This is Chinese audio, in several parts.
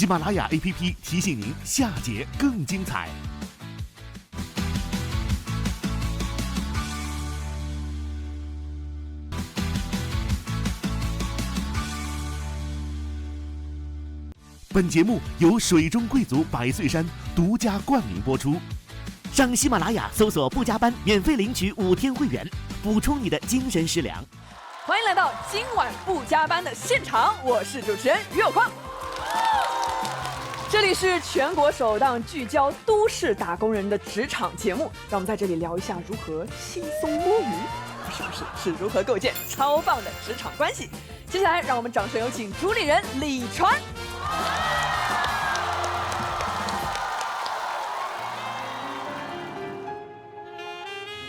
喜马拉雅 APP 提醒您，下节更精彩。本节目由水中贵族百岁山独家冠名播出。上喜马拉雅搜索“不加班”，免费领取5天会员，补充你的精神食粮。欢迎来到今晚不加班的现场，我是主持人于有光。这里是全国首档聚焦都市打工人的职场节目，让我们在这里聊一下如何轻松摸鱼，是如何构建超棒的职场关系。接下来，让我们掌声有请主理人李传。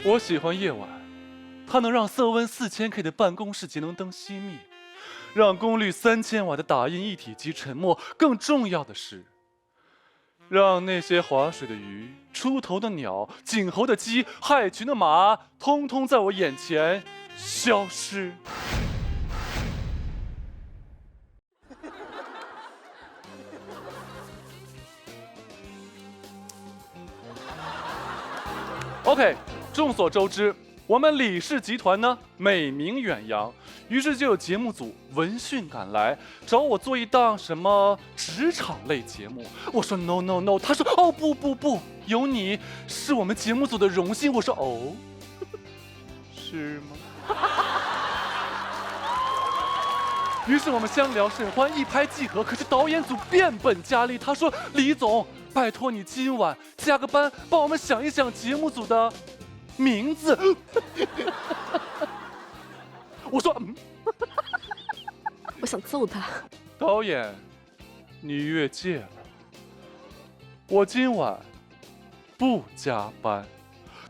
我喜欢夜晚，它能让色温4000K 的办公室节能灯熄灭，让功率3000瓦的打印一体机沉默。更重要的是，让那些划水的鱼、出头的鸟、紧喉的鸡、害群的马，通通在我眼前消失。OK， 众所周知，我们李氏集团呢美名远扬，于是就有节目组闻讯赶来，找我做一档什么职场类节目。我说 no no no， 他说哦不，有你是我们节目组的荣幸。我说哦，是吗？于是我们相聊甚欢，一拍即合。可是导演组变本加厉，他说李总，拜托你今晚加个班，帮我们想一想节目组的名字。我说我想揍他。导演，你越界了，我今晚不加班。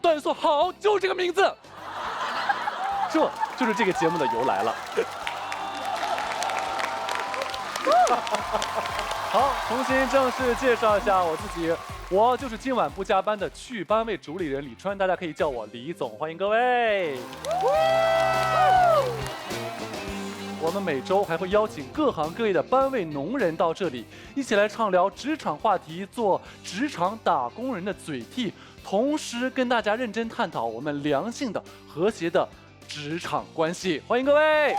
导演说好，就这个名字。这就是这个节目的由来了。好，重新正式介绍一下我自己，我就是今晚不加班的去班位主理人李川，大家可以叫我李总，欢迎各位。我们每周还会邀请各行各业的班位农人到这里，一起来畅聊职场话题，做职场打工人的嘴替，同时跟大家认真探讨我们良性的、和谐的职场关系，欢迎各位。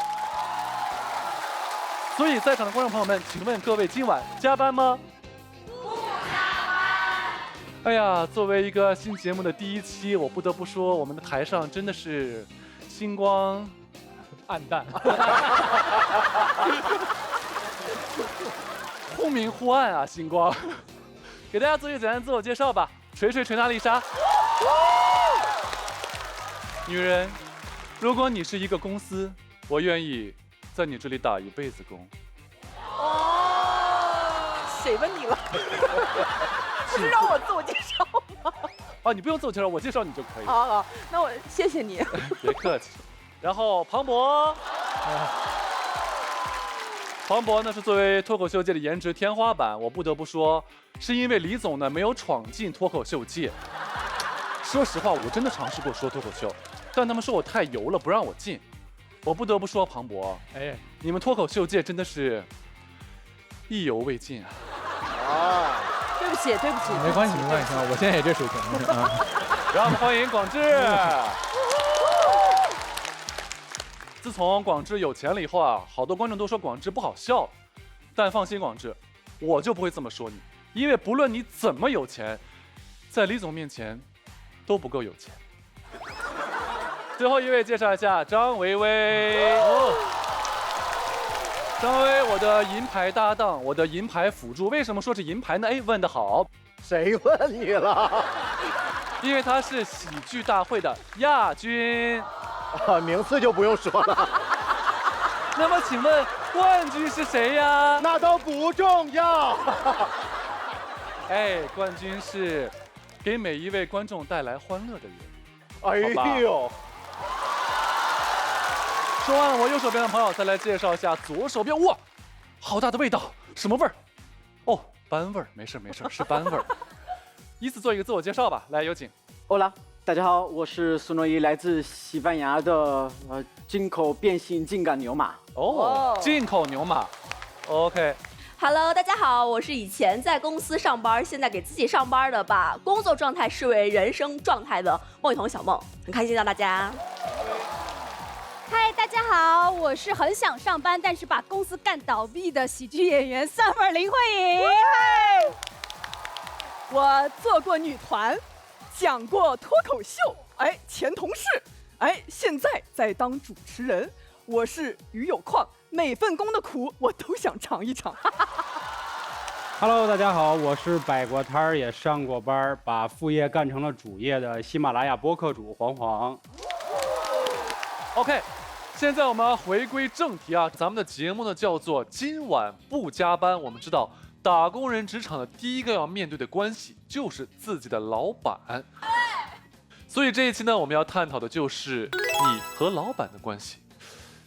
所以，在场的观众朋友们，请问各位今晚加班吗？不加班。哎呀，作为一个新节目的第1期，我不得不说，我们的台上真的是星光暗淡，忽明忽暗啊，星光。给大家做一个简单自我介绍吧，锤娜丽莎。女人，如果你是一个公司，我愿意在你这里打一辈子工。哦，谁问你了？是让我自我介绍吗？啊，你不用自我介绍，我介绍你就可以。好，那我谢谢你。别客气。然后庞博，庞博呢是作为脱口秀界的颜值天花板，我不得不说，是因为李总呢没有闯进脱口秀界。说实话，我真的尝试过说脱口秀，但他们说我太油了，不让我进。我不得不说，庞博，哎，你们脱口秀界真的是意犹未尽啊！啊，对不起，没关系，我现在也这水平啊。让我们欢迎广智。自从广智有钱了以后啊，好多观众都说广智不好笑，但放心，广智，我就不会这么说你，因为不论你怎么有钱，在李总面前都不够有钱。最后一位介绍一下张维维。张维维，我的银牌搭档，我的银牌辅助。为什么说是银牌呢？哎，问得好。谁问你了？因为他是喜剧大会的亚军。啊，名次就不用说了。那么请问冠军是谁呀？那都不重要。哎，冠军是给每一位观众带来欢乐的人。哎呦！说完了我右手边的朋友，再来介绍一下左手边。哇，好大的味道，什么味儿？哦，班味儿，没事，是班味儿。依次做一个自我介绍吧，来有请。Hola， 大家好，我是苏诺伊，来自西班牙的进口变性劲感牛马。哦，进口牛马。OK。Hello， 大家好，我是以前在公司上班，现在给自己上班的，把工作状态视为人生状态的梦雨桐小梦，很开心见到大家。嗨，大家好，我是很想上班，但是把公司干倒闭的喜剧演员 Summer 林慧颖。我做过女团，讲过脱口秀，前同事，现在在当主持人。我是于有况，每份工的苦我都想尝一尝。Hello， 大家好，我是摆过摊儿也上过班，把副业干成了主业的喜马拉雅播客主黄黄。OK， 现在我们回归正题啊，咱们的节目呢叫做今晚不加班。我们知道，打工人职场的第一个要面对的关系就是自己的老板，所以这一期呢，我们要探讨的就是你和老板的关系。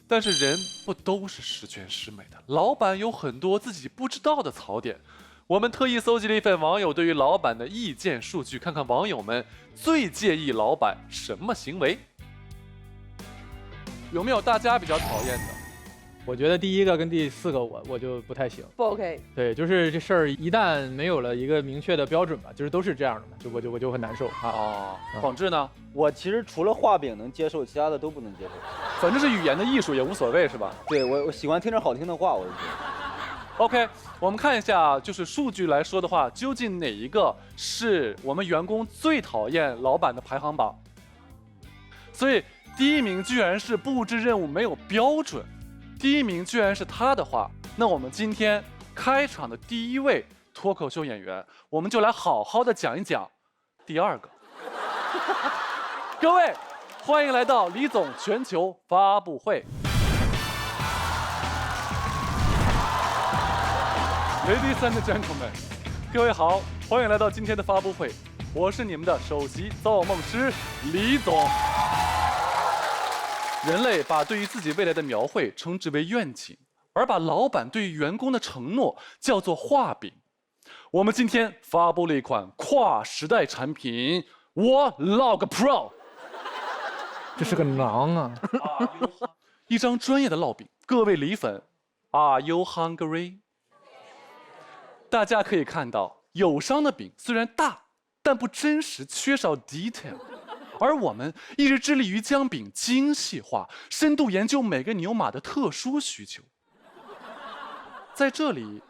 但是人不都是十全十美的，老板有很多自己不知道的槽点。我们特意搜集了一份网友对于老板的意见数据，看看网友们最介意老板什么行为。有没有大家比较讨厌的？我觉得第一个跟第4个我就不太行，不 OK。对，就是这事儿一旦没有了一个明确的标准吧，就是都是这样的嘛，我就很难受啊。哦，广志呢？我其实除了画饼能接受，其他的都不能接受。反正是语言的艺术也无所谓是吧？对，我喜欢听着好听的话，我就觉得。OK， 我们看一下，就是数据来说的话，究竟哪一个是我们员工最讨厌老板的排行榜？所以第一名居然是布置任务没有标准。第一名居然是他的话，那我们今天开场的第一位脱口秀演员，我们就来好好的讲一讲第2个。各位，欢迎来到李总全球发布会。Ladies and gentlemen， 各位好，欢迎来到今天的发布会，我是你们的首席造梦师李总。人类把对于自己未来的描绘称之为愿景，而把老板对于员工的承诺叫做画饼。我们今天发布了一款跨时代产品，我 Log Pro。这是个囊啊！一张专业的烙饼，各位李粉 ，Are you hungry？ 大家可以看到，友商的饼虽然大，但不真实，缺少 detail。而我们一直致力于将饼精细化，深度研究每个牛马的特殊需求。在这里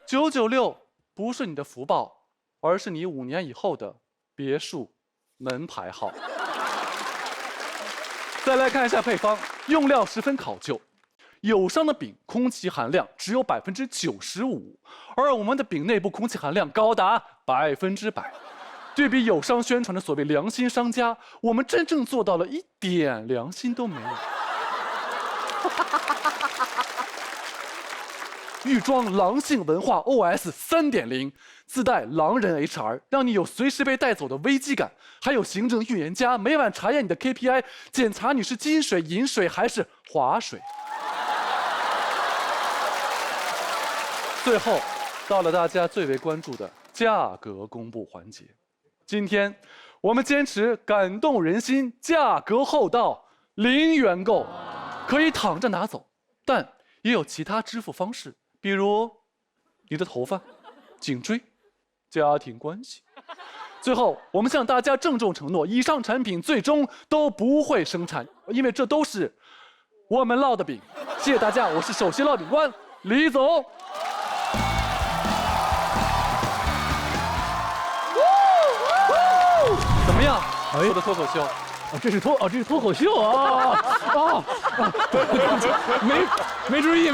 ，996不是你的福报，而是你5年以后的别墅门牌号。再来看一下配方，用料十分考究。友商的饼空气含量只有95%，而我们的饼内部空气含量高达100%。对比友商宣传的所谓良心商家，我们真正做到了一点良心都没有。预装狼性文化 OS 3.0， 自带狼人 HR， 让你有随时被带走的危机感。还有行政预言家，每晚查验你的 KPI， 检查你是金水、银水还是滑水。最后，到了大家最为关注的价格公布环节。今天，我们坚持感动人心，价格厚道，0元购，可以躺着拿走，但也有其他支付方式，比如你的头发、颈椎、家庭关系。最后，我们向大家郑重承诺，以上产品最终都不会生产，因为这都是我们烙的饼。谢谢大家，我是首席烙饼官李总。怎么样？我的脱口秀？这是脱口秀啊！没注意。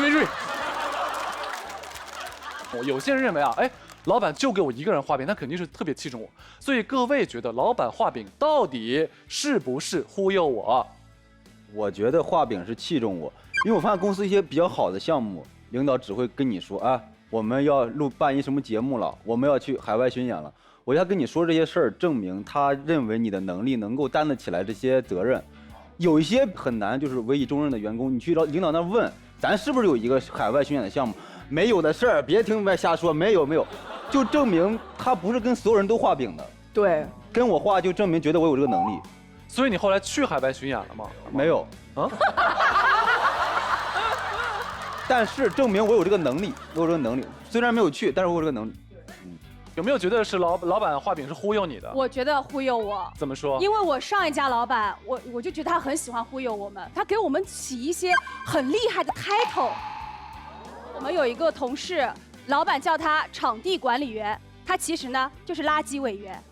有些人认为啊，老板就给我一个人画饼，他肯定是特别器重我。所以各位觉得老板画饼到底是不是忽悠我？我觉得画饼是器重我，因为我发现公司一些比较好的项目，领导只会跟你说，我们要办一什么节目了，我们要去海外巡演了。我要跟你说这些事儿，证明他认为你的能力能够担得起来这些责任。有一些很难，就是委以重任的员工，你去领导那问，咱是不是有一个海外巡演的项目？没有的事儿，别听外瞎说，没有，就证明他不是跟所有人都画饼的。对，跟我画就证明觉得我有这个能力。所以你后来去海外巡演了吗？没有啊。但是证明我有这个能力，虽然没有去，但是我有这个能力。有没有觉得是老板画饼是忽悠你的？我觉得忽悠我。怎么说？因为我上一家老板，我就觉得他很喜欢忽悠我们，他给我们起一些很厉害的 title。我们有一个同事，老板叫他场地管理员，他其实呢就是垃圾委员。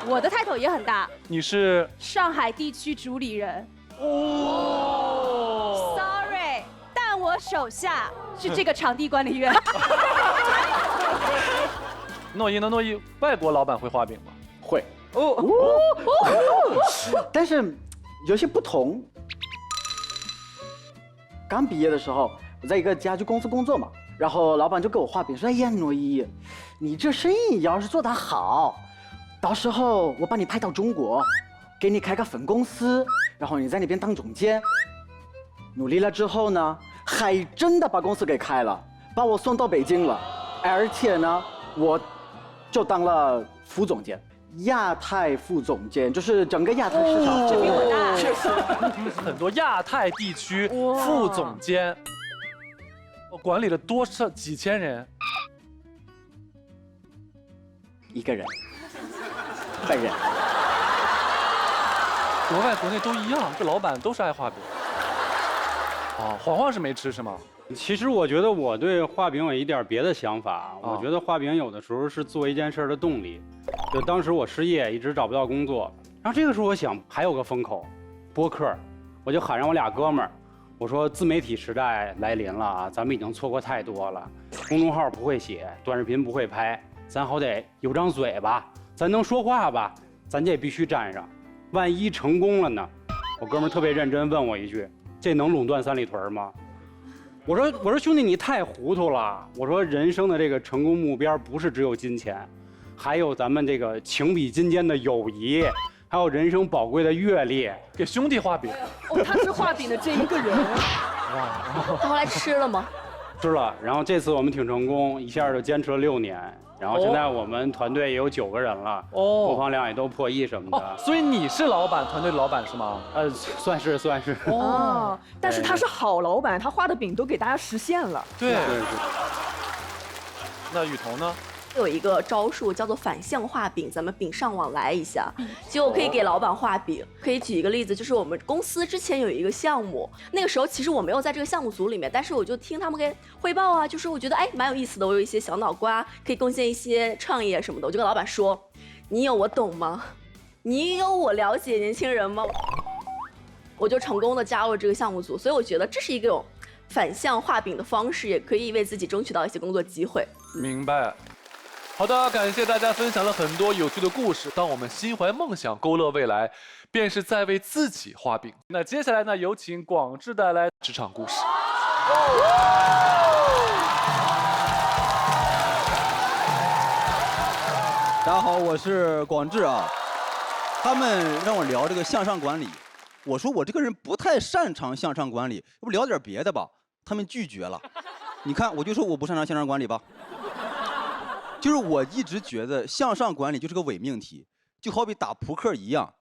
我的 title 也很大，你是上海地区主理人。哦 ，sorry， 但我手下是这个场地管理员。诺一呢？诺一，外国老板会画饼吗？会。但是有些不同。刚毕业的时候，我在一个家居公司工作嘛，然后老板就给我画饼说：“哎呀，诺一，你这生意要是做得好，到时候我把你派到中国，给你开个分公司，然后你在那边当总监。”努力了之后呢，还真的把公司给开了，把我送到北京了，而且呢，我就当了副总监，亚太副总监，就是整个亚太市场。这比我大。确实，很多亚太地区副总监，我管理了几千人，一个人，本人。国外国内都一样，这老板都是爱画饼。哦，黄黄是没吃是吗？其实我觉得我对画饼有一点别的想法，我觉得画饼有的时候是做一件事的动力。就当时我失业，一直找不到工作，然后这个时候我想还有个风口，播客，我就喊上我俩哥们儿，我说自媒体时代来临了啊，咱们已经错过太多了，公众号不会写，短视频不会拍，咱好歹有张嘴吧，咱能说话吧，咱这也必须沾上，万一成功了呢？我哥们儿特别认真问我一句，这能垄断三里屯吗？我说兄弟，你太糊涂了。我说人生的这个成功目标不是只有金钱，还有咱们这个情比金坚的友谊，还有人生宝贵的阅历。给兄弟画饼。哦，他是画饼的这一个人。他后来吃了吗？吃了。然后这次我们挺成功，一下就坚持了6年。然后现在我们团队也有9个人了，播放量也都破亿什么的。所以你是老板，团队的老板是吗？算是。哦，但是他是好老板，他画的饼都给大家实现了。对。那雨桐呢？有一个招数叫做反向画饼，咱们饼上网来一下，就可以给老板画饼。可以举一个例子，就是我们公司之前有一个项目，那个时候其实我没有在这个项目组里面，但是我就听他们给汇报啊，就是我觉得蛮有意思的，我有一些小脑瓜，可以贡献一些创意什么的。我就跟老板说：“你有我懂吗？你有我了解年轻人吗？”我就成功的加入这个项目组，所以我觉得这是一种反向画饼的方式，也可以为自己争取到一些工作机会。明白。好的，感谢大家分享了很多有趣的故事。当我们心怀梦想，勾勒未来，便是在为自己画饼。那接下来呢，有请广智带来职场故事。大家好，我是广智啊。他们让我聊这个向上管理，我说我这个人不太擅长向上管理，要不聊点别的吧？他们拒绝了。你看，我就说我不擅长向上管理吧。就是我一直觉得向上管理就是个伪命题，就好比打扑克一样，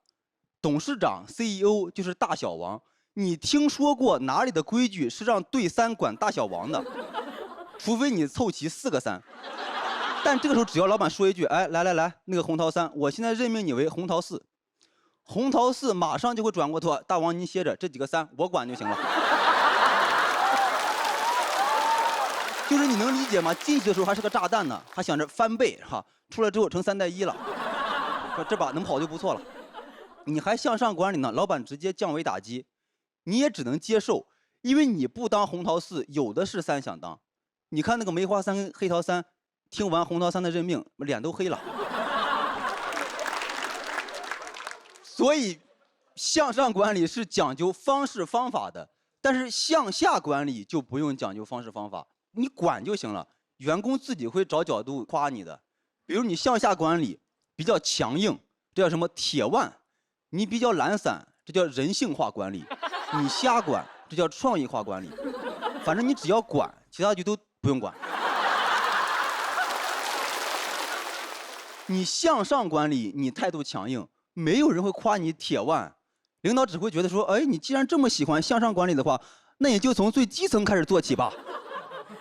董事长 CEO 就是大小王，你听说过哪里的规矩是让对3管大小王的？除非你凑齐4个3。但这个时候只要老板说一句，哎，来，那个洪涛3，我现在任命你为洪涛4，洪涛4马上就会转过头，大王您歇着，这几个3我管就行了。就是你能理解吗？进去的时候还是个炸弹呢，还想着翻倍哈，出来之后成3带1了，说这把能跑就不错了。你还向上管理呢，老板直接降维打击，你也只能接受，因为你不当洪涛4，有的是3想当。你看那个梅花3跟黑桃3，听完洪涛3的任命，脸都黑了。所以，向上管理是讲究方式方法的，但是向下管理就不用讲究方式方法。你管就行了，员工自己会找角度夸你的。比如你向下管理比较强硬，这叫什么铁腕；你比较懒散，这叫人性化管理；你瞎管，这叫创意化管理。反正你只要管，其他就都不用管。你向上管理，你态度强硬，没有人会夸你铁腕，领导只会觉得说，哎，你既然这么喜欢向上管理的话，那你就从最基层开始做起吧。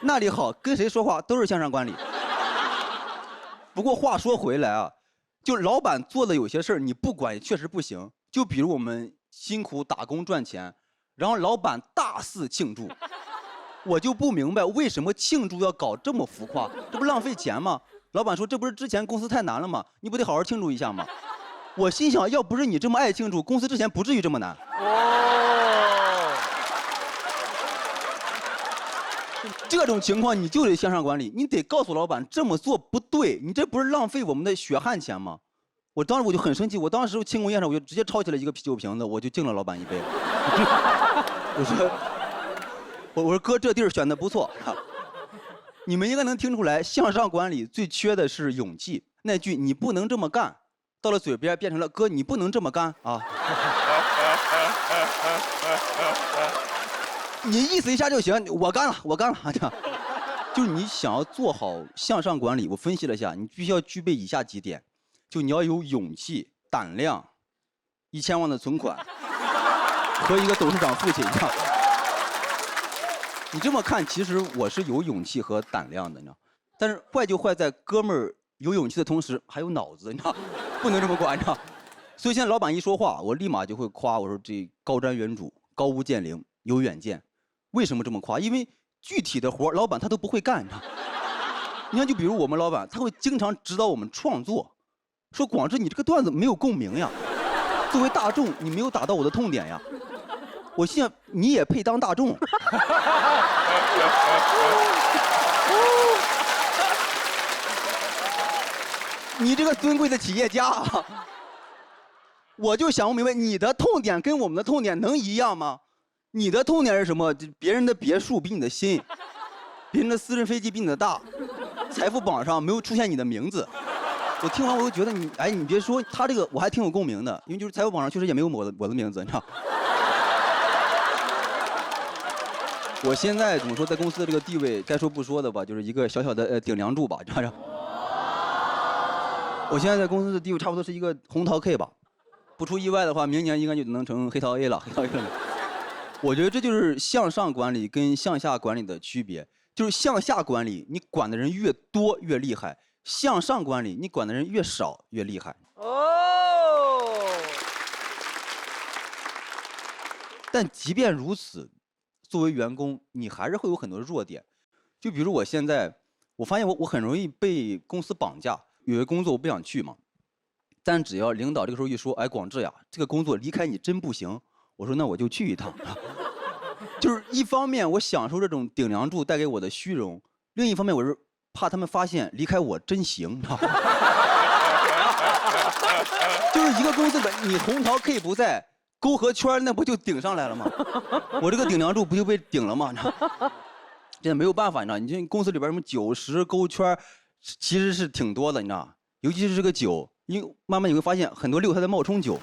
那里好，跟谁说话都是向上管理。不过话说回来啊，就老板做的有些事儿，你不管确实不行。就比如我们辛苦打工赚钱，然后老板大肆庆祝，我就不明白为什么庆祝要搞这么浮夸，这不浪费钱吗？老板说这不是之前公司太难了吗？你不得好好庆祝一下吗？我心想，要不是你这么爱庆祝，公司之前不至于这么难。这种情况你就得向上管理，你得告诉老板这么做不对，你这不是浪费我们的血汗钱吗？我当时我就很生气，我当时庆功宴上我就直接抄起了一个啤酒瓶子，我就敬了老板一杯。我说哥，这地儿选的不错。你们应该能听出来，向上管理最缺的是勇气。那句你不能这么干，到了嘴边变成了哥你不能这么干啊。你意思一下就行，我干了，我干了。就是你想要做好向上管理，我分析了一下，你必须要具备以下几点：就你要有勇气、胆量，1000万的存款，和一个董事长父亲一样。你这么看，其实我是有勇气和胆量的，你知道。但是坏就坏在哥们儿有勇气的同时还有脑子，你知道，不能这么管，你知道。所以现在老板一说话，我立马就会夸我说这高瞻远瞩、高屋建瓴、有远见。为什么这么夸？因为具体的活老板他都不会干，你知道。你看，就比如我们老板，他会经常指导我们创作，说广志你这个段子没有共鸣呀，作为大众你没有打到我的痛点呀。我心想你也配当大众。你这个尊贵的企业家啊，我就想不明白，你的痛点跟我们的痛点能一样吗？你的痛点是什么？别人的别墅比你的新，别人的私人飞机比你的大，财富榜上没有出现你的名字。我听完我就觉得你，哎，你别说他这个我还挺有共鸣的，因为就是财富榜上确实也没有我的名字，你知道。我现在怎么说，在公司的这个地位，该说不说的吧，就是一个小小的顶梁柱吧，这样。我现在在公司的地位差不多是一个红桃 K 吧，不出意外的话，明年应该就能成黑桃 A 了，黑桃 A 了。我觉得这就是向上管理跟向下管理的区别，就是向下管理，你管的人越多越厉害；向上管理，你管的人越少越厉害。但即便如此，作为员工，你还是会有很多弱点。就比如我现在，我发现我很容易被公司绑架，有些工作我不想去嘛，但只要领导这个时候一说，哎，广志呀，这个工作离开你真不行。我说那我就去一趟，就是一方面我享受这种顶梁柱带给我的虚荣，另一方面我是怕他们发现离开我真行，就是一个公司里你红桃 K 不在，沟和圈那不就顶上来了吗？我这个顶梁柱不就被顶了吗？现在没有办法，你知道，你这公司里边什么9、10勾圈，其实是挺多的，你知道，尤其是这个9，因为慢慢你会发现很多6它在冒充9。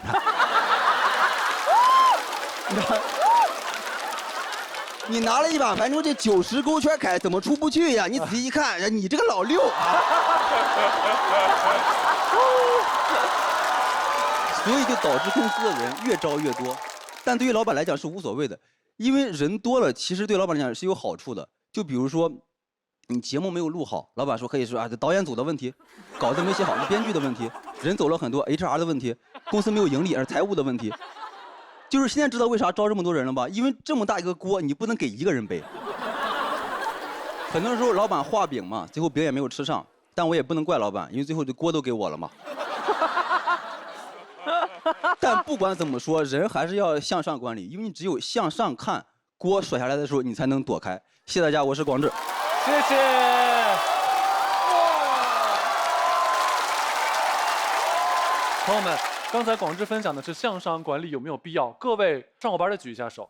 你拿了一把盘珠，这90勾圈开怎么出不去呀？你仔细一看，你这个老6啊！所以就导致公司的人越招越多，但对于老板来讲是无所谓的，因为人多了，其实对老板来讲是有好处的。就比如说，你节目没有录好，老板说可以说啊，这导演组的问题，稿子没写好，是编剧的问题，人走了很多 HR 的问题，公司没有盈利，而财务的问题。就是现在知道为啥招这么多人了吧？因为这么大一个锅，你不能给一个人背。很多时候老板画饼嘛，最后饼也没有吃上，但我也不能怪老板，因为最后这锅都给我了嘛。但不管怎么说，人还是要向上管理，因为你只有向上看，锅甩下来的时候你才能躲开。谢谢大家，我是广志。谢谢。朋友们。刚才广志分享的是向上管理有没有必要？各位上过班的举一下手。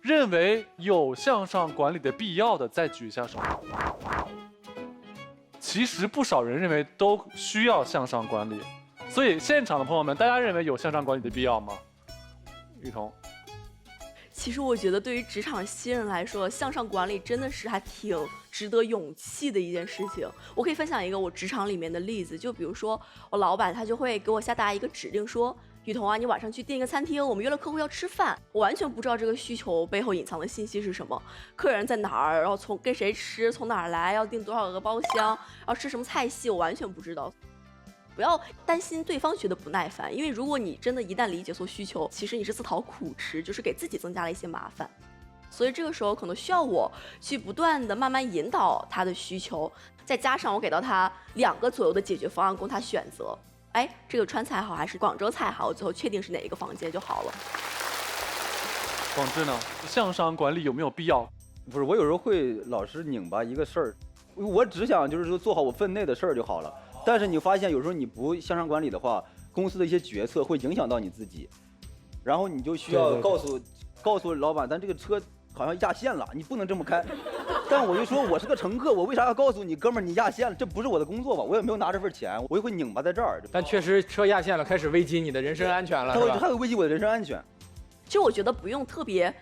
认为有向上管理的必要的再举一下手。其实不少人认为都需要向上管理，所以现场的朋友们，大家认为有向上管理的必要吗？雨桐。其实我觉得，对于职场新人来说，向上管理真的是还挺值得勇气的一件事情。我可以分享一个我职场里面的例子，就比如说我老板他就会给我下达一个指令说，雨桐啊，你晚上去订一个餐厅，我们约了客户要吃饭，我完全不知道这个需求背后隐藏的信息是什么，客人在哪儿，然后从跟谁吃，从哪儿来，要订多少个包厢，要吃什么菜系，我完全不知道。不要担心对方觉得不耐烦，因为如果你真的一旦理解错需求，其实你是自讨苦吃，就是给自己增加了一些麻烦。所以这个时候可能需要我去不断的慢慢引导他的需求，再加上我给到他2个左右的解决方案供他选择。哎，这个川菜好还是广州菜好？最后确定是哪一个房间就好了。广志呢？向上管理有没有必要？不是，我有时候会老是拧巴一个事儿，我只想就是说做好我分内的事儿就好了。但是你发现有时候你不向上管理的话，公司的一些决策会影响到你自己，然后你就需要告诉老板，咱这个车好像压线了，你不能这么开。但我就说我是个乘客，我为啥要告诉你，哥们儿你压线了？这不是我的工作吧？我也没有拿这份钱，我也会拧巴在这儿。但确实车压线了，开始危及你的人身安全了，它会危及我的人身安全。其实我觉得不用特别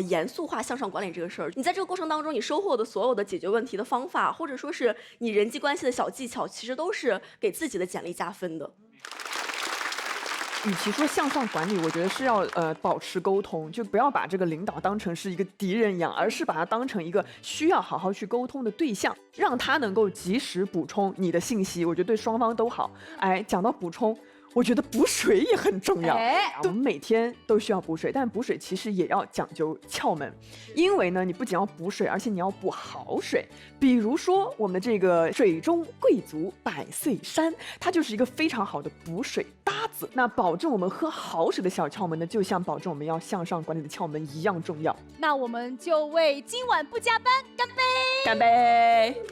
严肃化向上管理这个事儿，你在这个过程当中，你收获的所有的解决问题的方法，或者说是你人际关系的小技巧，其实都是给自己的简历加分的。与其说向上管理，我觉得是要保持沟通，就不要把这个领导当成是一个敌人一样，而是把他当成一个需要好好去沟通的对象，让他能够及时补充你的信息，我觉得对双方都好。哎，讲到补充，我觉得补水也很重要。我们每天都需要补水，但补水其实也要讲究窍门，因为呢，你不仅要补水，而且你要补好水。比如说我们的这个水中贵族百岁山，它就是一个非常好的补水搭子。那保证我们喝好水的小窍门呢，就像保证我们要向上管理的窍门一样重要。那我们就为今晚不加班干杯！干杯！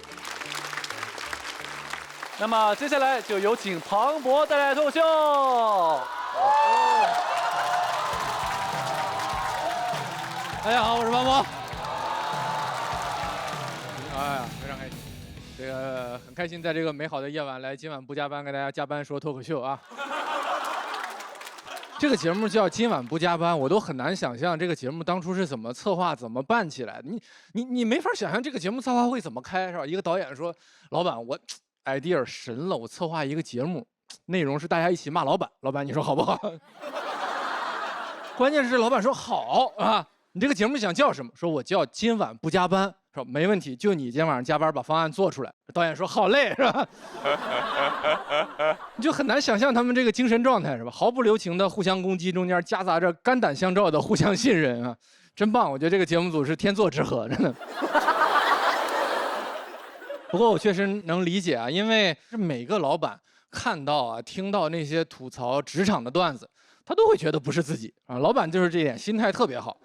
那么接下来就有请庞博带来脱口秀。大家好，我是庞博。哎呀，非常开心，这个很开心，在这个美好的夜晚来今晚不加班，给大家加班说脱口秀啊。这个节目叫今晚不加班，我都很难想象这个节目当初是怎么策划、怎么办起来的。你没法想象这个节目策划会怎么开，是吧？一个导演说：“老板，我。” idea 神了，我策划一个节目，内容是大家一起骂老板，老板你说好不好？关键是老板说好啊，你这个节目想叫什么？说我叫今晚不加班，说没问题，就你今天晚上加班把方案做出来。导演说好嘞，是吧？你就很难想象他们这个精神状态，是吧？毫不留情的互相攻击，中间夹杂着肝胆相照的互相信任啊，真棒！我觉得这个节目组是天作之合，真的。不过我确实能理解啊，因为是每个老板看到啊、听到那些吐槽职场的段子，他都会觉得不是自己啊。老板就是这一点，心态特别好。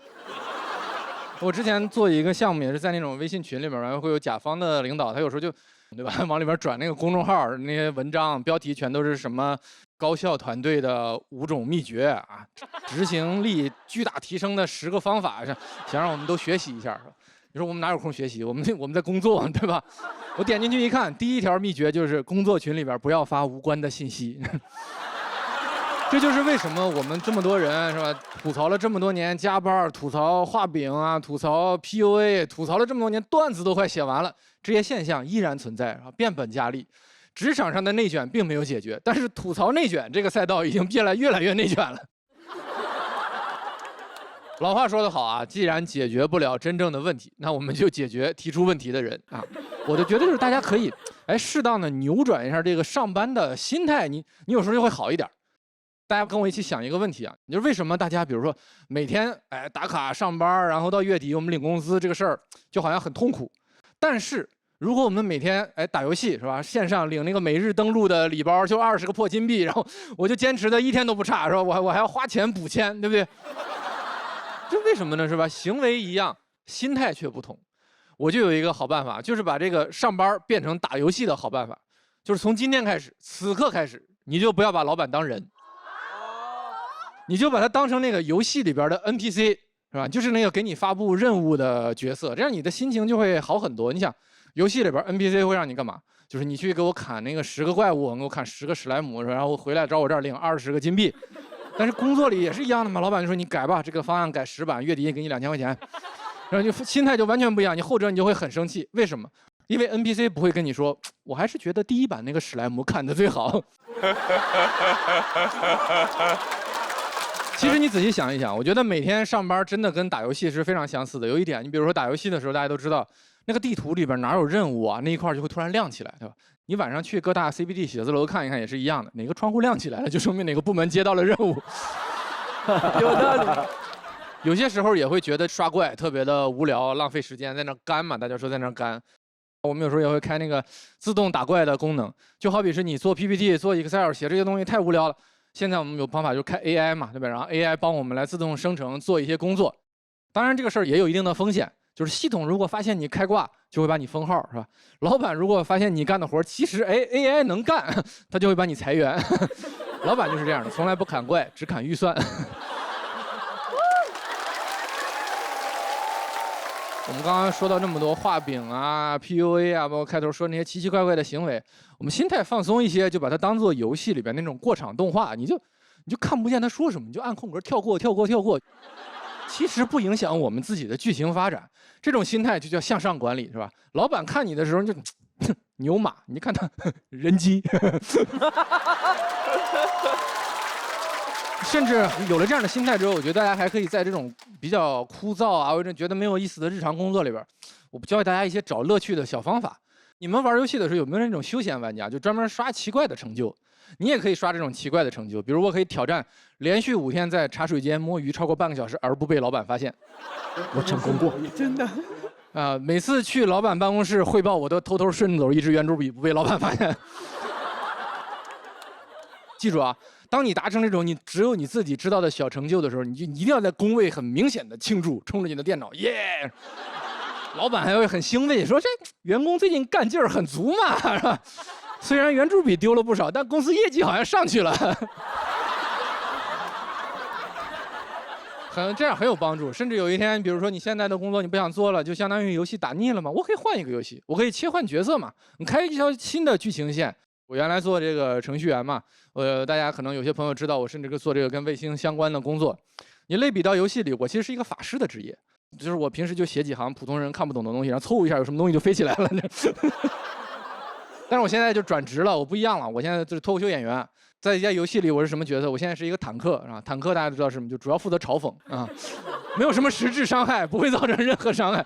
我之前做一个项目，也是在那种微信群里面，然后会有甲方的领导，他有时候就，对吧，往里边转那个公众号那些文章，标题全都是什么高效团队的5种秘诀啊，执行力巨大提升的10个方法，想让我们都学习一下。你说我们哪有空学习？我们在工作，对吧？我点进去一看，第一条秘诀就是工作群里边不要发无关的信息。这就是为什么我们这么多人是吧，吐槽了这么多年加班，吐槽画饼啊，吐槽 PUA， 吐槽了这么多年，段子都快写完了，这些现象依然存在，变本加厉。职场上的内卷并没有解决，但是吐槽内卷这个赛道已经越来越内卷了。老话说得好啊，既然解决不了真正的问题，那我们就解决提出问题的人啊。我就觉得就是大家可以，适当的扭转一下这个上班的心态，你有时候就会好一点。大家跟我一起想一个问题啊，就是为什么大家比如说每天打卡上班，然后到月底我们领工资这个事儿就好像很痛苦，但是如果我们每天打游戏是吧，线上领那个每日登录的礼包就20个破金币，然后我就坚持的一天都不差是吧？我还要花钱补签，对不对？这为什么呢？是吧？行为一样，心态却不同。我就有一个好办法，就是把这个上班变成打游戏的好办法，就是从今天开始，此刻开始，你就不要把老板当人，你就把他当成那个游戏里边的 NPC， 是吧？就是那个给你发布任务的角色，这样你的心情就会好很多。你想，游戏里边 NPC 会让你干嘛？就是你去给我砍那个10个怪物，给我砍10个史莱姆，然后回来找我这儿领20个金币。但是工作里也是一样的嘛，老板就说你改吧，这个方案改10版，月底也给你2000块钱，然后就心态就完全不一样。你后者你就会很生气，为什么？因为 NPC 不会跟你说，我还是觉得第1版那个史莱姆砍得最好。其实你仔细想一想，我觉得每天上班真的跟打游戏是非常相似的。有一点，你比如说打游戏的时候，大家都知道，那个地图里边哪有任务啊，那一块就会突然亮起来，对吧？你晚上去各大 CBD 写字楼看一看也是一样的，哪个窗户亮起来了，就说明哪个部门接到了任务。有道理。有些时候也会觉得刷怪特别的无聊，浪费时间，在那干嘛？大家说在那干。我们有时候也会开那个自动打怪的功能，就好比是你做 PPT、做 Excel 写这些东西太无聊了。现在我们有方法，就开 AI 嘛，对吧？然后 AI 帮我们来自动生成做一些工作。当然这个事儿也有一定的风险，就是系统如果发现你开挂，就会把你封号，是吧？老板如果发现你干的活其实AI 能干，他就会把你裁员。老板就是这样的，从来不砍怪，只砍预算。我们刚刚说到这么多画饼啊、PUA 啊，包括开头说那些奇奇怪怪的行为，我们心态放松一些，就把它当做游戏里边那种过场动画，你就看不见他说什么，你就按空格跳过。其实不影响我们自己的剧情发展，这种心态就叫向上管理，是吧？老板看你的时候就牛马，你看他人机。甚至有了这样的心态之后，我觉得大家还可以在这种比较枯燥啊，或者觉得没有意思的日常工作里边，我教给大家一些找乐趣的小方法。你们玩游戏的时候有没有那种休闲玩家，就专门刷奇怪的成就？你也可以刷这种奇怪的成就，比如我可以挑战连续5天在茶水间摸鱼超过半个小时而不被老板发现，我成功过，真的。每次去老板办公室汇报，我都偷偷顺走一支圆珠笔，不被老板发现。记住啊，当你达成这种你只有你自己知道的小成就的时候，你就一定要在工位很明显的庆祝，冲着你的电脑，耶！老板还会很兴奋，说这员工最近干劲儿很足嘛，是吧？虽然圆珠笔丢了不少，但公司业绩好像上去了。这样很有帮助。甚至有一天，比如说你现在的工作你不想做了，就相当于游戏打腻了嘛，我可以换一个游戏，我可以切换角色嘛，你开一条新的剧情线。我原来做这个程序员嘛，大家可能有些朋友知道，我甚至做这个跟卫星相关的工作。你类比到游戏里，我其实是一个法师的职业，就是我平时就写几行普通人看不懂的东西，然后嗖一下有什么东西就飞起来了。但是我现在就转职了，我不一样了，我现在就是脱口秀演员。在一家游戏里，我是什么角色？我现在是一个坦克啊，坦克大家都知道是什么，就主要负责嘲讽啊，没有什么实质伤害，不会造成任何伤害。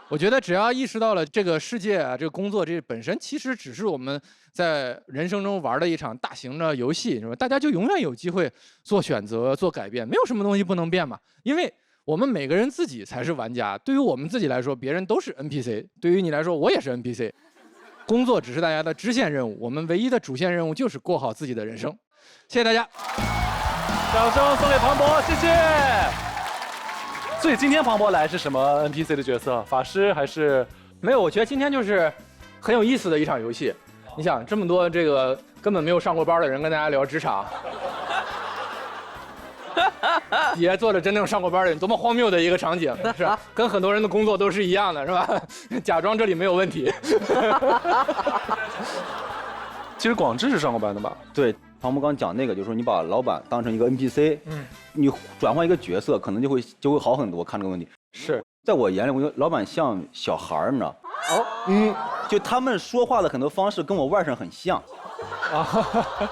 我觉得只要意识到了这个世界啊，这个工作这本身其实只是我们在人生中玩的一场大型的游戏，是吧？大家就永远有机会做选择、做改变，没有什么东西不能变嘛。因为我们每个人自己才是玩家，对于我们自己来说，别人都是 NPC， 对于你来说，我也是 NPC。工作只是大家的支线任务，我们唯一的主线任务就是过好自己的人生。谢谢大家，掌声送给庞博，谢谢。所以今天庞博来是什么 NPC 的角色？法师还是？没有，我觉得今天就是很有意思的一场游戏。你想，这么多这个根本没有上过班的人跟大家聊职场，底下坐着真正上过班的人，多么荒谬的一个场景，是吧？跟很多人的工作都是一样的，是吧？假装这里没有问题。其实广智是上过班的吧？对，庞博刚讲那个，就是说你把老板当成一个 NPC，你转换一个角色，可能就会好很多。看这个问题，是在我眼里，我觉得老板像小孩儿，你知道？就他们说话的很多方式跟我外甥很像。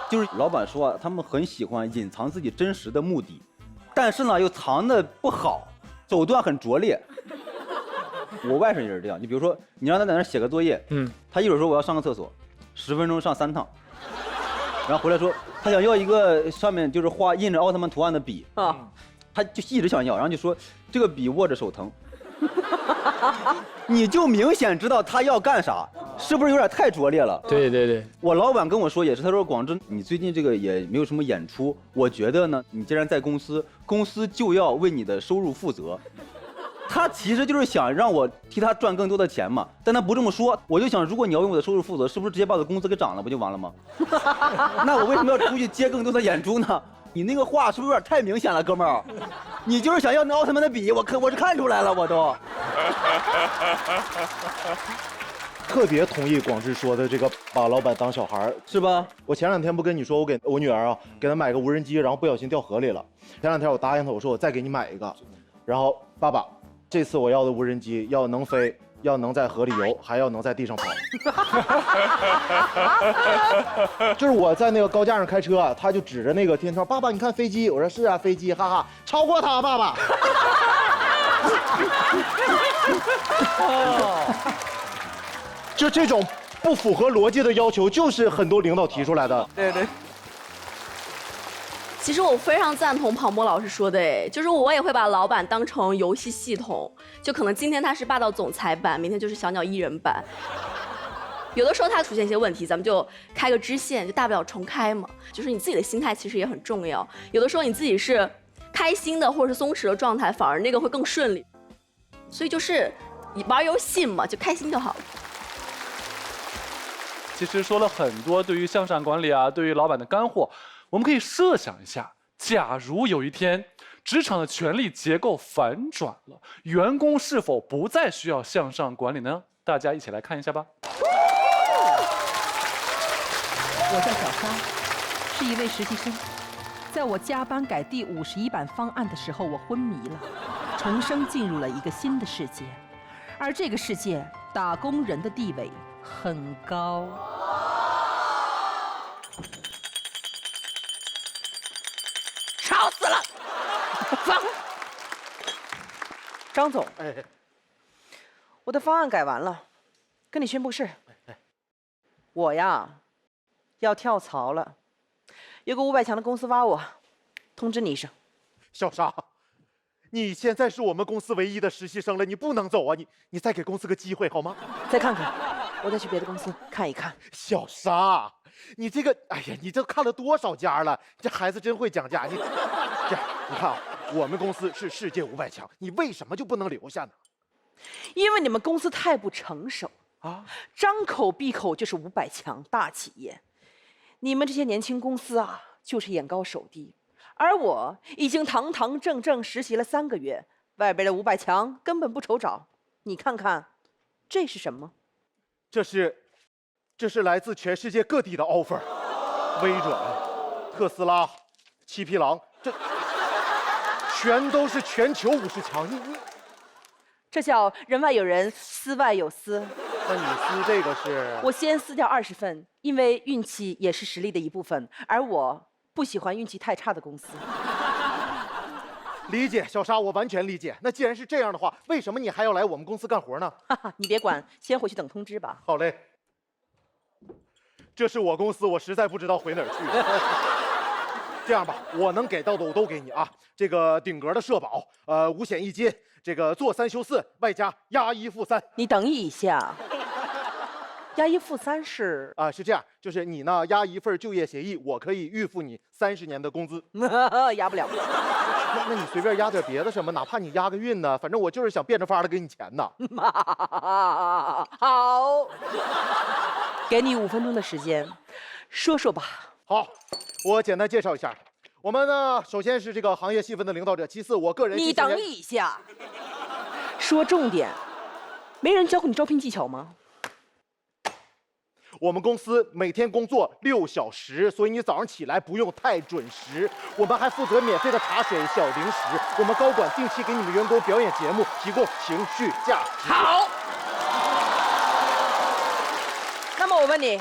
就是老板说啊，他们很喜欢隐藏自己真实的目的，但是呢又藏得不好，手段很拙劣。我外甥也是这样，你比如说你让他在那写个作业，他一会儿说我要上个厕所，10分钟上3趟，然后回来说他想要一个上面就是画印着奥特曼图案的笔啊，他就一直想要，然后就说这个笔握着手疼。你就明显知道他要干啥，是不是有点太拙劣了？对对对，我老板跟我说也是，他说广智，你最近这个也没有什么演出，我觉得呢，你既然在公司，公司就要为你的收入负责。他其实就是想让我替他赚更多的钱嘛，但他不这么说，我就想，如果你要为我的收入负责，是不是直接把我的工资给涨了，不就完了吗？那我为什么要出去接更多的演出呢？你那个话是不是有点太明显了，哥们儿？你就是想要那奥特曼的笔，我是看出来了，我都。特别同意广智说的这个，把老板当小孩是吧？我前2天不跟你说，我给我女儿啊，给她买个无人机，然后不小心掉河里了。前2天我答应她，我说我再给你买一个，然后爸爸，这次我要的无人机要能飞，要能在河里游，还要能在地上跑。就是我在那个高架上开车，他就指着那个天窗，爸爸你看飞机，我说是啊飞机，哈哈，超过他爸爸。就这种不符合逻辑的要求，就是很多领导提出来的。对对。其实我非常赞同庞博老师说的，就是我也会把老板当成游戏系统，就可能今天他是霸道总裁版，明天就是小鸟依人版。有的时候他出现一些问题，咱们就开个支线，就大不了重开嘛。就是你自己的心态其实也很重要，有的时候你自己是开心的或者是松弛的状态，反而那个会更顺利。所以就是你玩游戏嘛，就开心就好了。其实说了很多对于向上管理啊，对于老板的干货。我们可以设想一下，假如有一天职场的权力结构反转了，员工是否不再需要向上管理呢？大家一起来看一下吧。我叫小沙，是一位实习生。在我加班改第51版方案的时候，我昏迷了，重生进入了一个新的世界，而这个世界打工人的地位很高。吵死了！放！张总，我的方案改完了，跟你宣布事。我呀，要跳槽了，有个500强的公司挖我，通知你一声。小沙，你现在是我们公司唯一的实习生了，你不能走啊！你再给公司个机会好吗？再看看，我再去别的公司看一看。小沙。你这个，哎呀，你这看了多少家了？这孩子真会讲价。这样，你看啊，我们公司是世界500强，你为什么就不能留下呢？因为你们公司太不成熟啊，张口闭口就是500强大企业，你们这些年轻公司啊，就是眼高手低。而我已经堂堂正正实习了3个月，外边的500强根本不愁找。你看看，这是什么？这是来自全世界各地的 offer， 微软、特斯拉、七匹狼，这全都是全球50强。你这叫人外有人，司外有司。那你撕这个是？我先撕掉20份，因为运气也是实力的一部分，而我不喜欢运气太差的公司。理解，小沙，我完全理解。那既然是这样的话，为什么你还要来我们公司干活呢？哈哈，你别管，先回去等通知吧。好嘞。这是我公司，我实在不知道回哪儿去。这样吧，我能给到的我都给你啊。这个顶格的社保，5险1金，这个做3休4，外加押1付3。你等一下，押1付3是？是这样，就是你呢押1份就业协议，我可以预付你30年的工资。押不了。那你随便押点别的什么，哪怕你押个运呢，反正我就是想变着法的给你钱呢。好。给你5分钟的时间，说说吧。好，我简单介绍一下，我们呢，首先是这个行业细分的领导者，其次我个人。你等一下，说重点。没人教过你招聘技巧吗？我们公司每天工作6小时，所以你早上起来不用太准时。我们还负责免费的茶水、小零食。我们高管定期给你们员工表演节目，提供情绪价值。好。那么我问你，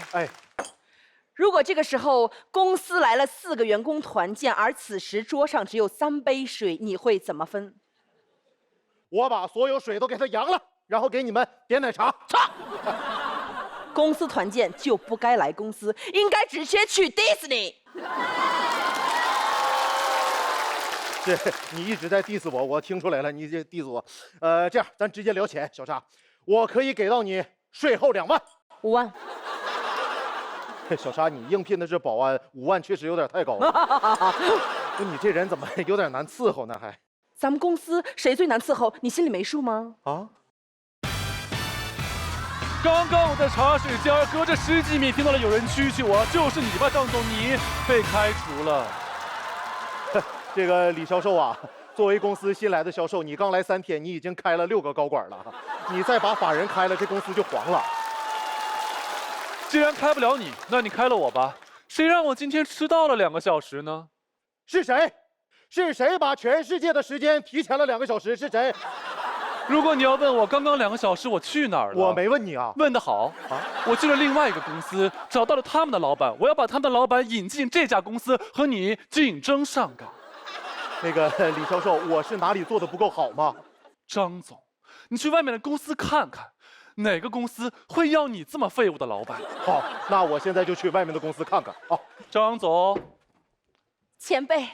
如果这个时候公司来了4个员工团建，而此时桌上只有3杯水，你会怎么分？我把所有水都给它扬了，然后给你们点奶茶。公司团建就不该来公司，应该直接去迪士尼。是你一直在 diss 我，我听出来了，你这 diss 我。这样咱直接聊钱，小沙，我可以给到你税后2万。5万。小沙，你应聘的是保安，5万确实有点太高了。不，你这人怎么有点难伺候呢？还，咱们公司谁最难伺候？你心里没数吗？啊？刚刚我在茶水间隔着10几米听到了有人蛐蛐我，就是你吧，张总，你被开除了。这个李销售啊，作为公司新来的销售，你刚来3天，你已经开了6个高管了，你再把法人开了，这公司就黄了。既然开不了你，那你开了我吧。谁让我今天迟到了2个小时呢？是谁？是谁把全世界的时间提前了2个小时？是谁？如果你要问我刚刚2个小时我去哪儿了，我没问你啊。问得好啊！我去了另外一个公司，找到了他们的老板，我要把他们的老板引进这家公司，和你竞争上岗。那个李销售，我是哪里做的不够好吗？张总，你去外面的公司看看，哪个公司会要你这么废物的老板？好，那我现在就去外面的公司看看啊。张总，前辈，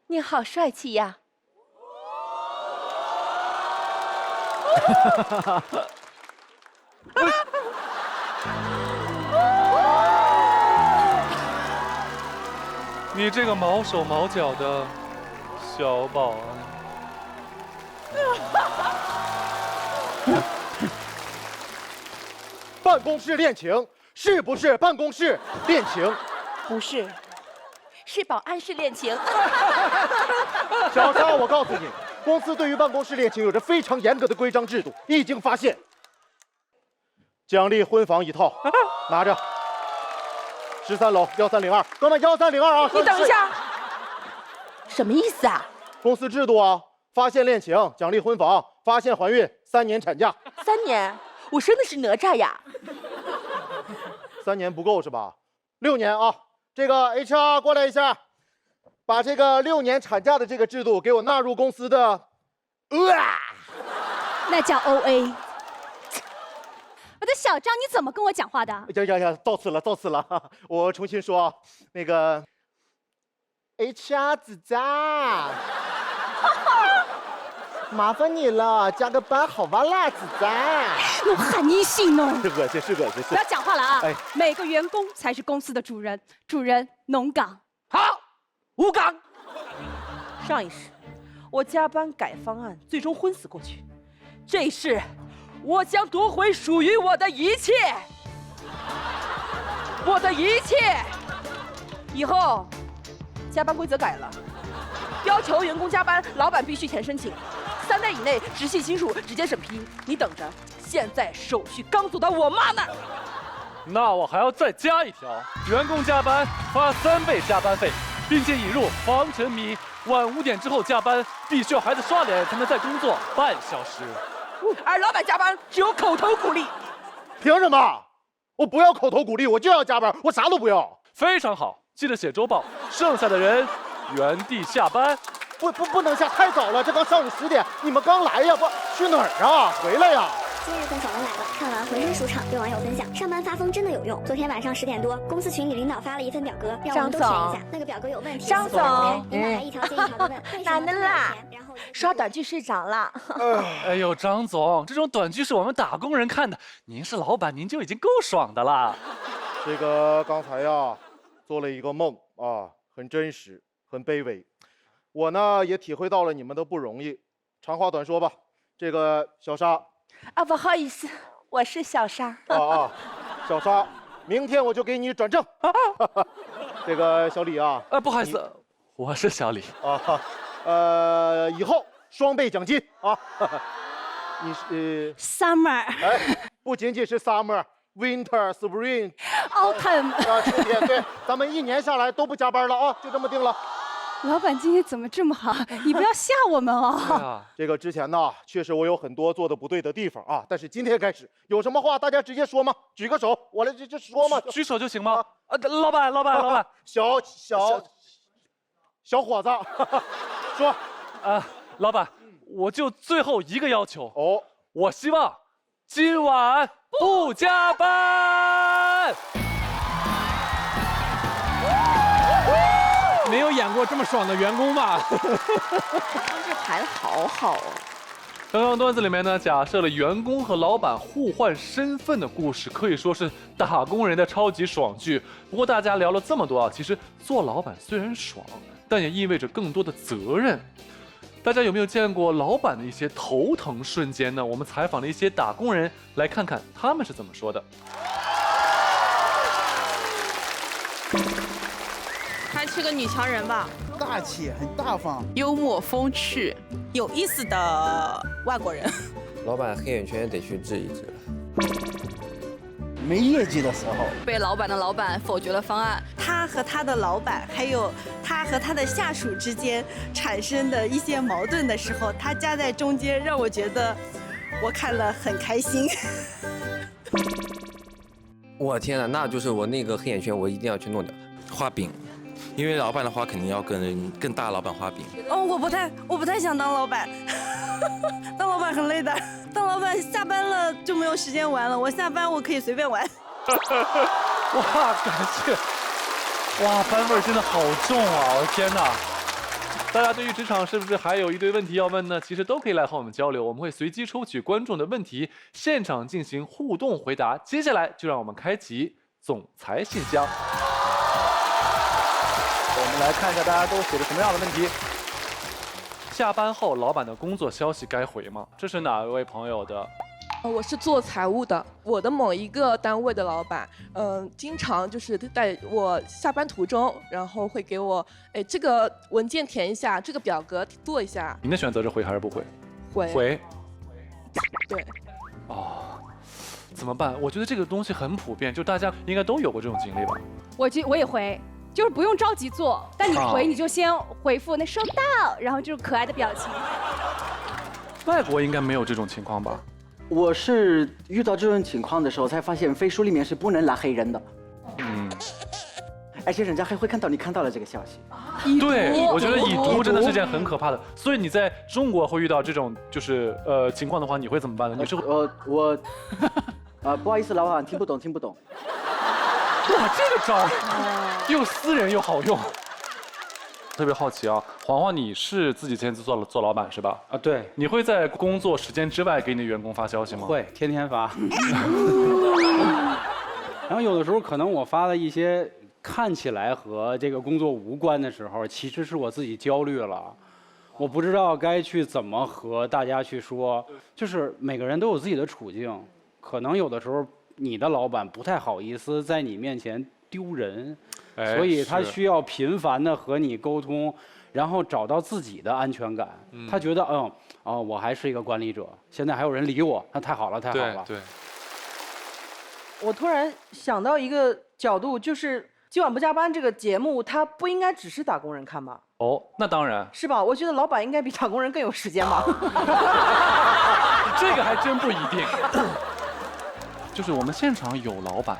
你好帅气呀！你这个毛手毛脚的小保安。办公室恋情是不是办公室恋情？不是，是保安室恋情。小沙，我告诉你，公司对于办公室恋情有着非常严格的规章制度。一经发现，奖励婚房1套，拿着。13楼1302，哥们1302啊！你等一下，什么意思啊？公司制度啊，发现恋情奖励婚房，发现怀孕3年产假。3年？我生的是哪吒呀！3年不够是吧？6年啊！这个 HR 过来一下，把这个6年产假的这个制度给我纳入公司的。那叫 OA。我的小张，你怎么跟我讲话的？呀，造次了！我重新说，那个 HR 子渣，麻烦你了，加个班好吧啦，子渣。我喊你信哦。是恶心。不要讲话了啊！哎，每个员工才是公司的主人，主人农岗。好，无岗。上一世，我加班改方案，最终昏死过去。这一世，我将夺回属于我的一切，我的一切。以后，加班规则改了，要求员工加班，老板必须填申请，3代以内直系亲属直接审批。你等着，现在手续刚走到我妈那儿。那我还要再加一条：员工加班发3倍加班费，并且引入防沉迷，晚5点之后加班必须要孩子刷脸才能再工作半小时。而老板加班只有口头鼓励。凭什么？我不要口头鼓励，我就要加班，我啥都不要。非常好，记得写周报。剩下的人原地下班。不能下，太早了，这刚上午10点，你们刚来呀？不去哪儿啊？回来呀！今日份小文来了，看完浑身舒畅，对网友分享，上班发疯真的有用。昨天晚上10点多，公司群里领导发了一份表格，让我们都填一下。那个表格有问题。张总，领导还一条接一条的问，哪能啦？刷短剧睡着了。哎呦，张总，这种短剧是我们打工人看的，您是老板，您就已经够爽的啦。这个刚才呀，做了一个梦啊，很真实，很卑微。我呢也体会到了你们的不容易。长话短说吧，这个小沙。啊，不好意思，我是小沙。小沙，明天我就给你转正。这个小李啊，不好意思，我是小李啊。以后双倍奖金啊。你是Summer。不仅仅是 Summer、Winter、Spring、Autumn 啊，秋天。对，咱们1年下来都不加班了啊，就这么定了。老板今天怎么这么好？你不要吓我们哦。这个之前呢，确实我有很多做的不对的地方啊，但是今天开始，有什么话大家直接说嘛，举个手，我来就说嘛。举手就行吗？老板，小伙子，说，老板，我就最后一个要求哦，我希望今晚不加班。没有演过这么爽的员工吧？这排的好好哦。刚刚段子里面呢，假设了员工和老板互换身份的故事，可以说是打工人的超级爽剧。不过大家聊了这么多啊，其实做老板虽然爽，但也意味着更多的责任。大家有没有见过老板的一些头疼瞬间呢？我们采访了一些打工人，来看看他们是怎么说的。他是个女强人吧？大气，很大方，幽默风趣，有意思的外国人。老板黑眼圈得去治一治。没业绩的时候，被老板的老板否决了方案，他他和他的老板，还有他和他的下属之间产生的一些矛盾的时候，他夹在中间，让我觉得我看了很开心。我天哪，那就是我那个黑眼圈，我一定要去弄掉它。画饼，因为老板的话肯定要跟更大老板画饼。哦，我不太想当老板，当老板很累的。当老板下班了就没有时间玩了，我下班我可以随便玩。哇，感谢！哇，班味真的好重啊！我的天哪！大家对于职场是不是还有一堆问题要问呢？其实都可以来和我们交流，我们会随机抽取观众的问题，现场进行互动回答。接下来就让我们开启总裁信箱。我们来看一下大家都写的什么样的问题。下班后，老板的工作消息该回吗？这是哪位朋友的？我是做财务的，我的某一个单位的老板，经常就是在我下班途中，然后会给我，这个文件填一下，这个表格做一下。您的选择是回还是不回？回。对。哦，怎么办？我觉得这个东西很普遍，就大家应该都有过这种经历吧。我也回。就是不用着急做，但你回你就先回复那收到，然后就是可爱的表情。外国应该没有这种情况吧？我是遇到这种情况的时候才发现，飞书里面是不能拉黑人的。而且人家还会看到你看到了这个消息。对，我觉得已读真的是件很可怕的。所以你在中国会遇到这种就是情况的话，你会怎么办呢？你是不好意思，老板听不懂。哇，这个招又私人又好用。特别好奇啊，黄黄，你是自己现在做老板是吧？啊，对。你会在工作时间之外给你的员工发消息吗？会，天天发。然后有的时候可能我发了一些看起来和这个工作无关的时候，其实是我自己焦虑了，我不知道该去怎么和大家去说。就是每个人都有自己的处境，可能有的时候你的老板不太好意思在你面前丢人，所以他需要频繁的和你沟通，然后找到自己的安全感。他觉得我还是一个管理者，现在还有人理我，那太好了，太好了。对。我突然想到一个角度，就是《今晚不加班》这个节目，它不应该只是打工人看吧？哦，那当然是吧？我觉得老板应该比打工人更有时间吧。这个还真不一定。就是我们现场有老板。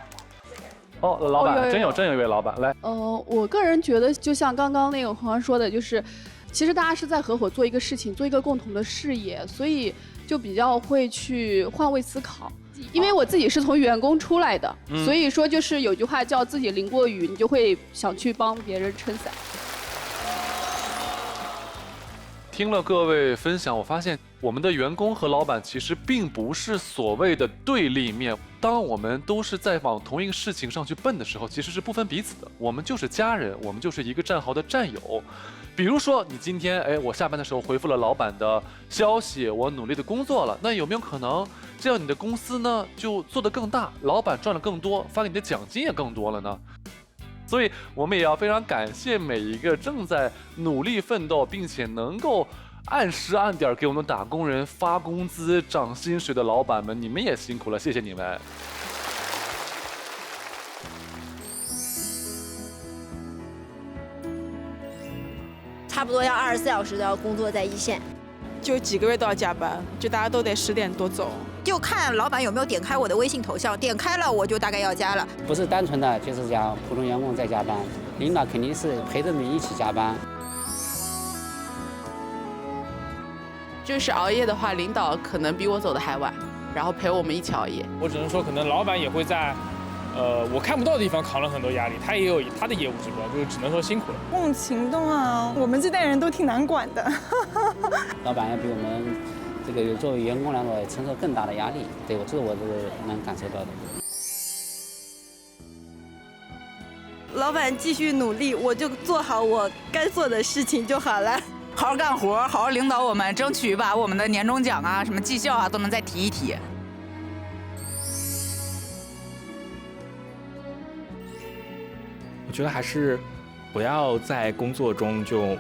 哦，老板真有一位老板来。我个人觉得，就像刚刚那个黄黄说的，就是其实大家是在合伙做一个事情，做一个共同的事业，所以就比较会去换位思考。因为我自己是从员工出来的，所以说就是有句话叫自己淋过雨，你就会想去帮别人撑伞。听了各位分享，我发现我们的员工和老板其实并不是所谓的对立面。当我们都是在往同一个事情上去奔的时候，其实是不分彼此的。我们就是家人，我们就是一个战壕的战友。比如说，你今天我下班的时候回复了老板的消息，我努力的工作了，那有没有可能这样你的公司呢就做得更大，老板赚了更多，发给你的奖金也更多了呢？所以我们也要非常感谢每一个正在努力奋斗，并且能够按时按点给我们打工人发工资、涨薪水的老板们，你们也辛苦了，谢谢你们。差不多要24小时都要工作在一线，就几个月都要加班，就大家都得10点多走。就看老板有没有点开我的微信头像，点开了我就大概要加了。不是单纯的就是讲普通员工在加班，领导肯定是陪着你一起加班。就是熬夜的话，领导可能比我走的还晚，然后陪我们一起熬夜。我只能说，可能老板也会在，我看不到的地方扛了很多压力，他也有他的业务指标，就只能说辛苦了。共情动啊，我们这代人都挺难管的。老板要比我们这个作为员工来说承受更大的压力，对我这个我是能感受到的。老板继续努力，我就做好我该做的事情就好了。好好干活，好好领导我们，争取把我们的年终奖啊、什么绩效啊都能再提一提。我觉得还是不要在工作中就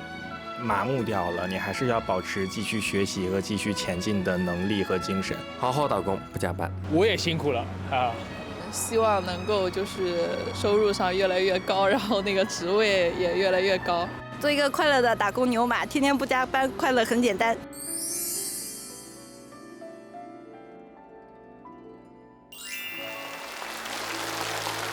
麻木掉了，你还是要保持继续学习和继续前进的能力和精神。好好打工，不加班。我也辛苦了啊，希望能够就是收入上越来越高，然后那个职位也越来越高。做一个快乐的打工牛马，天天不加班，快乐很简单。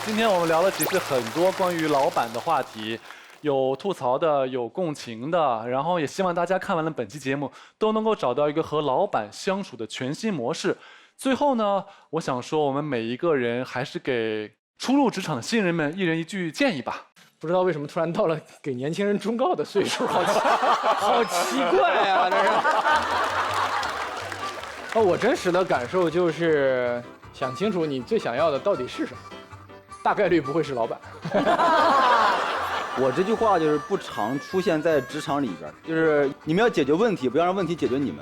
今天我们聊了其实很多关于老板的话题，有吐槽的，有共情的，然后也希望大家看完了本期节目都能够找到一个和老板相处的全新模式。最后呢，我想说我们每一个人还是给初入职场的新人们一人一句建议吧。不知道为什么突然到了给年轻人忠告的岁数，好奇怪啊！这是。我真实的感受就是想清楚你最想要的到底是什么，大概率不会是老板。我这句话就是不常出现在职场里边，就是你们要解决问题，不要让问题解决你们。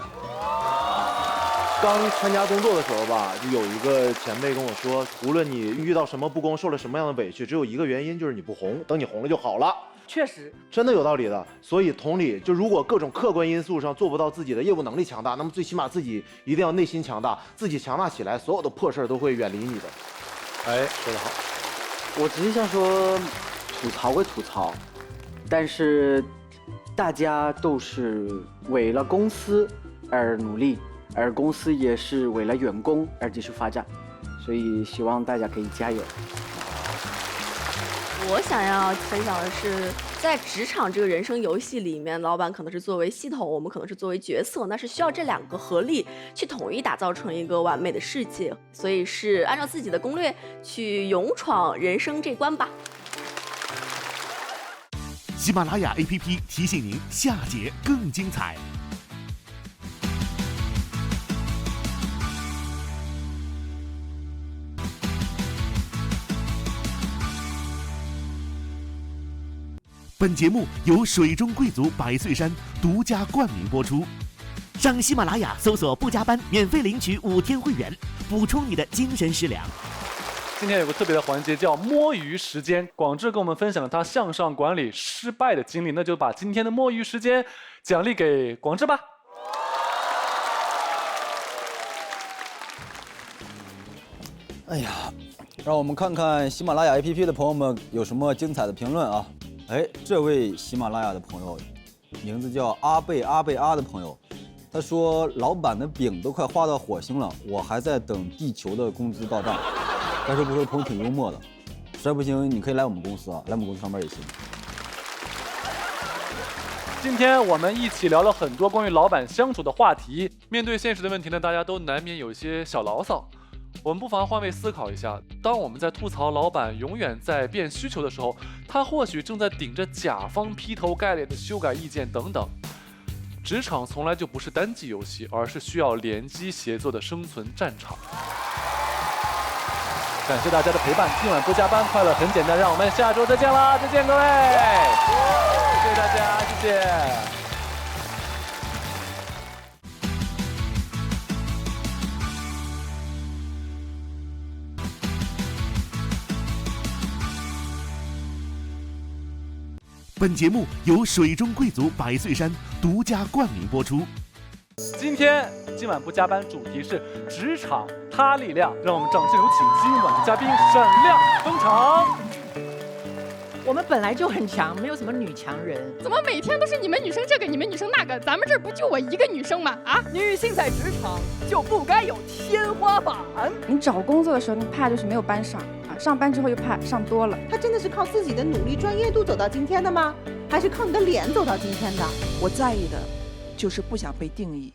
刚参加工作的时候吧，就有一个前辈跟我说，无论你遇到什么不公，受了什么样的委屈，只有一个原因，就是你不红，等你红了就好了。确实，真的有道理的。所以同理，就如果各种客观因素上做不到自己的业务能力强大，那么最起码自己一定要内心强大，自己强大起来，所有的破事儿都会远离你的。哎，说得好。我只是想说，吐槽归吐槽，但是大家都是为了公司而努力，而公司也是为了员工而继续发展，所以希望大家可以加油。我想要分享的是，在职场这个人生游戏里面，老板可能是作为系统，我们可能是作为角色，那是需要这两个合力去统一打造成一个完美的世界。所以是按照自己的攻略去勇闯人生这关吧。喜马拉雅 APP 提醒您，下节更精彩。本节目由水中贵族百岁山独家冠名播出。上喜马拉雅搜索不加班，免费领取5天会员，补充你的精神食粮。今天有个特别的环节叫摸鱼时间，广志跟我们分享了他向上管理失败的经历，那就把今天的摸鱼时间奖励给广志吧。哎呀，让我们看看喜马拉雅 APP 的朋友们有什么精彩的评论啊！哎，这位喜马拉雅的朋友，名字叫阿贝的朋友，他说老板的饼都快画到火星了，我还在等地球的工资到账。该说不说，朋友挺幽默的，实在不行你可以来我们公司啊，来我们公司上班也行。今天我们一起聊了很多关于老板相处的话题，面对现实的问题呢，大家都难免有一些小牢骚。我们不妨换位思考一下，当我们在吐槽老板永远在变需求的时候，他或许正在顶着甲方劈头盖脸的修改意见等等。职场从来就不是单机游戏，而是需要联机协作的生存战场。感谢大家的陪伴，今晚不加班，快乐很简单，让我们下周再见啦！再见各位，谢谢大家，谢谢。本节目由水中贵族百岁山独家冠名播出。今晚不加班，主题是职场他力量，让我们掌声有请今晚的嘉宾闪亮登场。我们本来就很强，没有什么女强人。怎么每天都是你们女生这个，你们女生那个？咱们这儿不就我一个女生吗？啊，女性在职场就不该有天花板。你找工作的时候，你怕就是没有班上啊，上班之后又怕上多了。他真的是靠自己的努力、专业度走到今天的吗？还是靠你的脸走到今天的？我在意的就是不想被定义。